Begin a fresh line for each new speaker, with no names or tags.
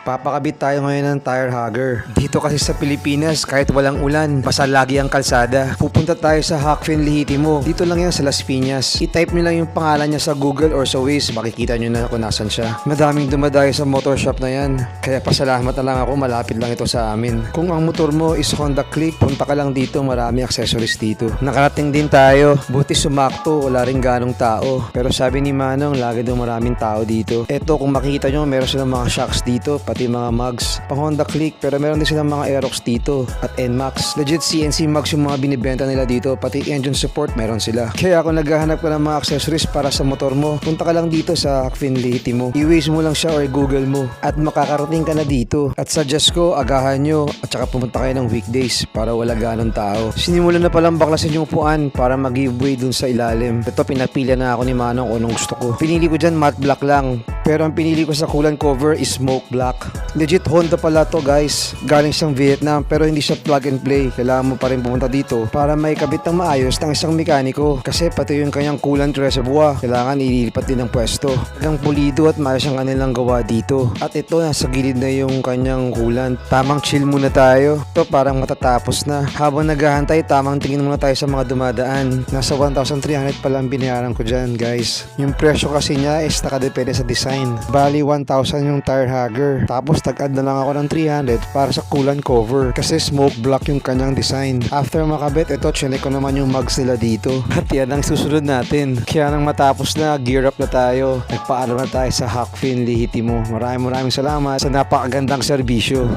Papakabit tayo ngayon ng tire hugger. Dito kasi sa Pilipinas, kahit walang ulan, basta lagi ang kalsada. Pupunta tayo sa Hakfin Lehitimo. Dito lang yan sa Las Piñas. I-type nyo lang yung pangalan niya sa Google or sa Waze, makikita nyo na kung nasan siya. Madaming dumadayo sa motor shop na yan. Kaya pasalamat na lang ako, malapit lang ito sa amin. Kung ang motor mo is Honda Click, punta ka lang dito, marami accessories dito. Nakarating din tayo. Buti sumakto, wala rin ganong tao. Pero sabi ni Manong, lagi daw maraming tao dito. Eto, kung makikita nyo, meron silang mga shocks dito, pati mga mugs. Pang Honda Click, pero meron din silang mga Aerox dito at NMAX. Legit CNC mugs yung mga binibenta nila dito, pati engine support meron sila. Kaya kung naghahanap ka ng mga accessories para sa motor mo, punta ka lang dito sa Hakfin Lehitimo. I-Waze mo lang siya or Google mo at makakarating ka na dito. At suggest ko, agahan nyo at saka pumunta kayo ng weekdays para wala ganong tao. Sinimulan na palang baklasin yung upuan para mag-giveaway dun sa ilalim. Ito, pinapila na ako ni Manong kung anong gusto ko. Pinili ko dyan matte black lang. Pero ang pinili ko sa coolant cover is smoke black. Legit Honda pala to guys. Galing siyang Vietnam pero hindi siya plug and play. Kailangan mo pa rin pumunta dito para may kabit ng maayos ng isang mekaniko. Kasi pati yung kanyang coolant reservoir, kailangan ililipat din ng pwesto. Talagang pulido at maayos ang kanilang gawa dito. At ito, nasa gilid na yung kanyang coolant. Tamang chill muna tayo. Ito parang matatapos na. Habang naghahantay, tamang tingin muna tayo sa mga dumadaan. Nasa 1,300 pa lang binayaran ko dyan guys. Yung presyo kasi niya is nakadepende sa design. Bali 1,000 yung tire hugger. Tapos tag-add na lang ako ng 300 para sa coolant cover. Kasi smoke black yung kanyang design. After makabit, ito chinek ko naman yung mugs nila dito. At yan ang susunod natin. Kaya nang matapos na, gear up na tayo. Nagpaalam na tayo sa Hakfin Lehitimo. Maraming salamat sa napakagandang serbisyo.